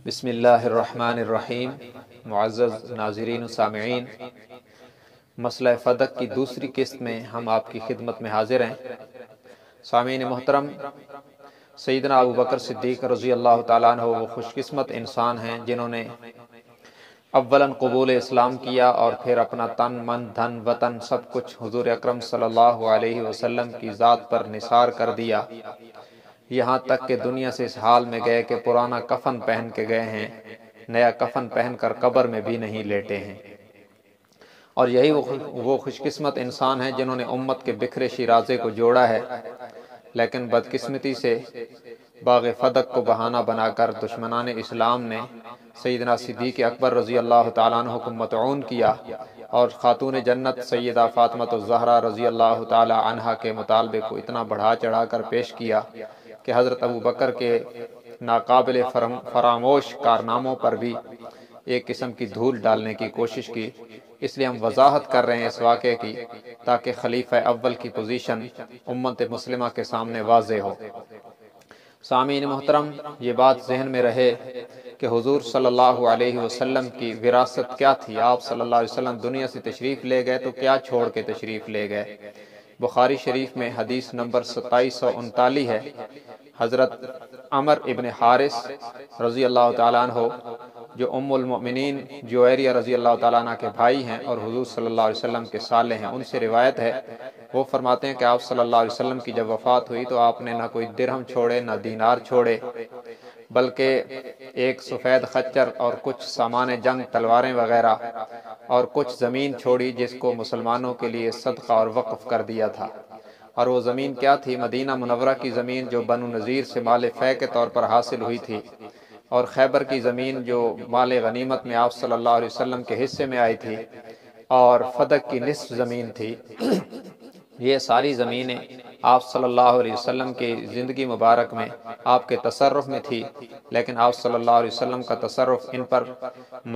بسم اللہ الرحمن الرحیم۔ معزز ناظرین و سامعین، مسئلہ فدق کی دوسری قسط میں ہم آپ کی خدمت میں حاضر ہیں۔ سامعین محترم، سیدنا ابو بکر صدیق رضی اللہ تعالیٰ عنہ وہ خوش قسمت انسان ہیں جنہوں نے اولاً قبول اسلام کیا اور پھر اپنا تن من دھن وطن سب کچھ حضور اکرم صلی اللہ علیہ وسلم کی ذات پر نثار کر دیا، یہاں تک کہ دنیا سے اس حال میں گئے کہ پرانا کفن پہن کے گئے ہیں، نیا کفن پہن کر قبر میں بھی نہیں لیٹے ہیں۔ اور یہی وہ خوش قسمت انسان ہیں جنہوں نے امت کے بکھرے شیرازے کو جوڑا ہے، لیکن بدقسمتی سے باغ فدق کو بہانہ بنا کر دشمنان اسلام نے سیدنا صدیق اکبر رضی اللہ تعالیٰ عنہ کو مطعون کیا اور خاتون جنت سیدہ فاطمہ الزہرا رضی اللہ تعالیٰ عنہا کے مطالبے کو اتنا بڑھا چڑھا کر پیش کیا کہ حضرت ابو بکر کے ناقابل فراموش کارناموں پر بھی ایک قسم کی دھول ڈالنے کی کوشش کی۔ اس لیے ہم وضاحت کر رہے ہیں اس واقعے کی تاکہ خلیفہ اول کی پوزیشن امت مسلمہ کے سامنے واضح ہو۔ سامعین محترم، یہ بات ذہن میں رہے کہ حضور صلی اللہ علیہ وسلم کی وراثت کیا تھی۔ آپ صلی اللہ علیہ وسلم دنیا سے تشریف لے گئے تو کیا چھوڑ کے تشریف لے گئے؟ بخاری شریف میں حدیث نمبر 2739 ہے، حضرت عمر ابن حارث رضی اللہ تعالیٰ عنہ جو ام المؤمنین جویریہ رضی اللہ تعالیٰ عنہ کے بھائی ہیں اور حضور صلی اللہ علیہ وسلم کے صالح ہیں، ان سے روایت ہے، وہ فرماتے ہیں کہ آپ صلی اللہ علیہ وسلم کی جب وفات ہوئی تو آپ نے نہ کوئی درہم چھوڑے نہ دینار چھوڑے، بلکہ ایک سفید خچر اور کچھ سامان جنگ تلواریں وغیرہ اور کچھ زمین چھوڑی جس کو مسلمانوں کے لیے صدقہ اور وقف کر دیا تھا۔ اور وہ زمین کیا تھی؟ مدینہ منورہ کی زمین جو بنو نذیر سے مال فے کے طور پر حاصل ہوئی تھی، اور خیبر کی زمین جو مال غنیمت میں آپ صلی اللہ علیہ وسلم کے حصے میں آئی تھی، اور فدق کی نصف زمین تھی۔ یہ ساری زمینیں آپ صلی اللہ علیہ وسلم کی زندگی مبارک میں آپ کے تصرف میں تھی، لیکن آپ صلی اللہ علیہ وسلم کا تصرف ان پر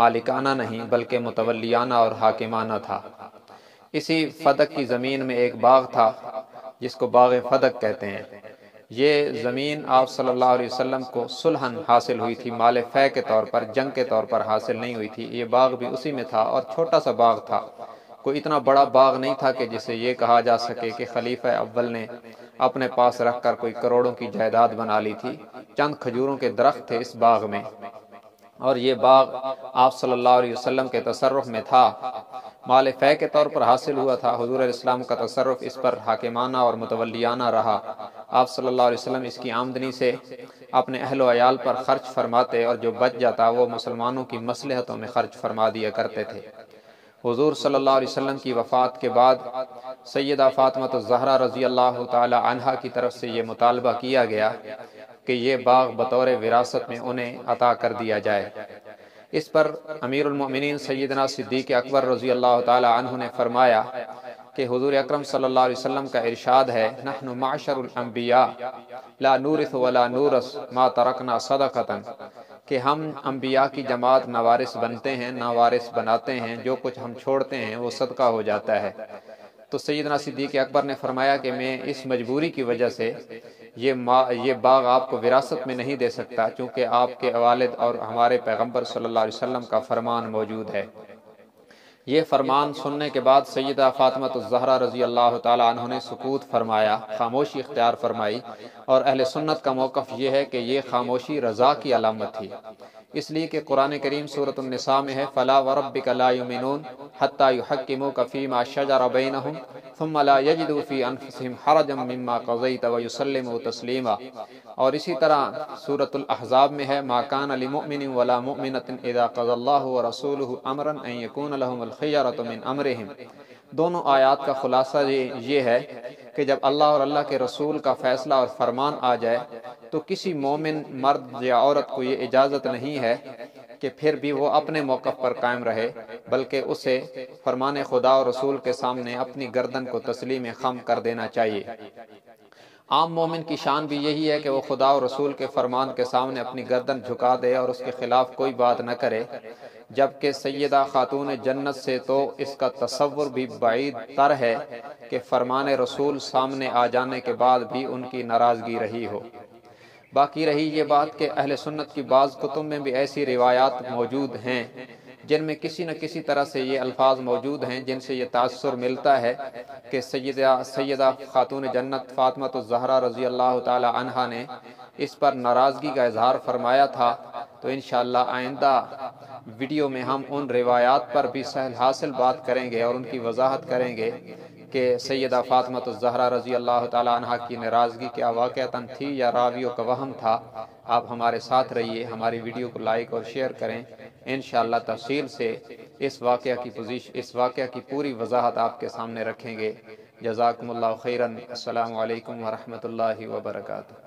مالکانہ نہیں بلکہ متولیانہ اور حاکمانہ تھا۔ اسی فدق کی زمین میں ایک باغ تھا جس کو باغ فدق کہتے ہیں۔ یہ زمین آپ صلی اللہ علیہ وسلم کو صلحاً حاصل ہوئی تھی، مال فے کے طور پر، جنگ کے طور پر حاصل نہیں ہوئی تھی۔ یہ باغ بھی اسی میں تھا اور چھوٹا سا باغ تھا، کوئی اتنا بڑا باغ نہیں تھا کہ جسے یہ کہا جا سکے کہ خلیفہ اول نے اپنے پاس رکھ کر کوئی کروڑوں کی جائیداد بنا لی تھی۔ چند کھجوروں کے درخت تھے اس باغ میں، اور یہ باغ آپ صلی اللہ علیہ وسلم کے تصرف میں تھا، مال فے کے طور پر حاصل ہوا تھا۔ حضور علیہ السلام کا تصرف اس پر حاکمانہ اور متولیانہ رہا۔ آپ صلی اللہ علیہ وسلم اس کی آمدنی سے اپنے اہل و عیال پر خرچ فرماتے اور جو بچ جاتا وہ مسلمانوں کی مصلحتوں میں خرچ فرما دیا کرتے تھے۔ حضور صلی اللہ علیہ وسلم کی وفات کے بعد سیدہ فاطمہ الزہرا رضی اللہ تعالی عنہا کی طرف سے یہ مطالبہ کیا گیا کہ یہ باغ بطور وراثت میں انہیں عطا کر دیا جائے۔ اس پر امیر المؤمنین سیدنا صدیق اکبر رضی اللہ تعالی عنہ نے فرمایا کہ حضور اکرم صلی اللہ علیہ وسلم کا ارشاد ہے، نحن معشر الانبیاء لا نورث ولا نورث ما ترکنا صدقۃ، کہ ہم انبیاء کی جماعت نہ وارث بنتے ہیں نہ وارث بناتے ہیں، جو کچھ ہم چھوڑتے ہیں وہ صدقہ ہو جاتا ہے۔ تو سیدنا صدیق اکبر نے فرمایا کہ میں اس مجبوری کی وجہ سے یہ باغ آپ کو وراثت میں نہیں دے سکتا، چونکہ آپ کے والد اور ہمارے پیغمبر صلی اللہ علیہ وسلم کا فرمان موجود ہے۔ یہ فرمان سننے کے بعد سیدہ فاطمہ الزہرا رضی اللہ تعالی عنہ نے سکوت فرمایا، خاموشی اختیار فرمائی، اور اہل سنت کا موقف یہ ہے کہ یہ خاموشی رضا کی علامت تھی، اس لیے کہ قرآن کریم سورۃ النساء میں ہے، فَلَا وَرَبِّكَ لَا يُؤْمِنُونَ حَتَّى يُحَكِّمُوكَ فِي مَا شَجَرَ بَيْنَهُمْ ثُمَّ لَا يَجِدُوا فِي أَنفُسِهِمْ حَرَجًا مِّمَّا قَضَيْتَ وَيُسَلِّمُوا تَسْلِيمًا۔ اور اسی طرح سورۃ الاحزاب میں ہے، مَا كَانَ لِمُؤْمِنٍ وَلَا مُؤْمِنَةٍ إِذَا قَضَى اللَّهُ وَرَسُولُهُ أَمْرًا أَن يَكُونَ لَهُمُ الْخِيَرَةُ مِنْ أَمْرِهِمْ۔ دونوں آیات کا خلاصہ یہ ہے کہ جب اللہ اور اللہ کے رسول کا فیصلہ اور فرمان آ جائے تو کسی مومن مرد یا عورت کو یہ اجازت نہیں ہے کہ پھر بھی وہ اپنے موقف پر قائم رہے، بلکہ اسے فرمان خدا اور رسول کے سامنے اپنی گردن کو تسلیم خم کر دینا چاہیے۔ عام مومن کی شان بھی یہی ہے کہ وہ خدا اور رسول کے فرمان کے سامنے اپنی گردن جھکا دے اور اس کے خلاف کوئی بات نہ کرے، جبکہ سیدہ خاتون جنت سے تو اس کا تصور بھی بعید تر ہے کہ فرمان رسول سامنے آ جانے کے بعد بھی ان کی ناراضگی رہی ہو۔ باقی رہی یہ بات کہ اہل سنت کی بعض کتب میں بھی ایسی روایات موجود ہیں جن میں کسی نہ کسی طرح سے یہ الفاظ موجود ہیں جن سے یہ تاثر ملتا ہے کہ سیدہ خاتون جنت فاطمہ الزہرا رضی اللہ تعالی عنہا نے اس پر ناراضگی کا اظہار فرمایا تھا۔ تو انشاءاللہ آئندہ ویڈیو میں ہم ان روایات پر بھی سہل حاصل بات کریں گے اور ان کی وضاحت کریں گے کہ سیدہ فاطمہ الزہرا رضی اللہ تعالی عنہا کی ناراضگی کیا واقعتاً تھی یا راویوں کا وہم تھا۔ آپ ہمارے ساتھ رہیے، ہماری ویڈیو کو لائک اور شیئر کریں، انشاءاللہ تفصیل سے اس واقعہ کی پوری وضاحت آپ کے سامنے رکھیں گے۔ جزاکم اللہ خیرا، السلام علیکم ورحمۃ اللہ وبرکاتہ۔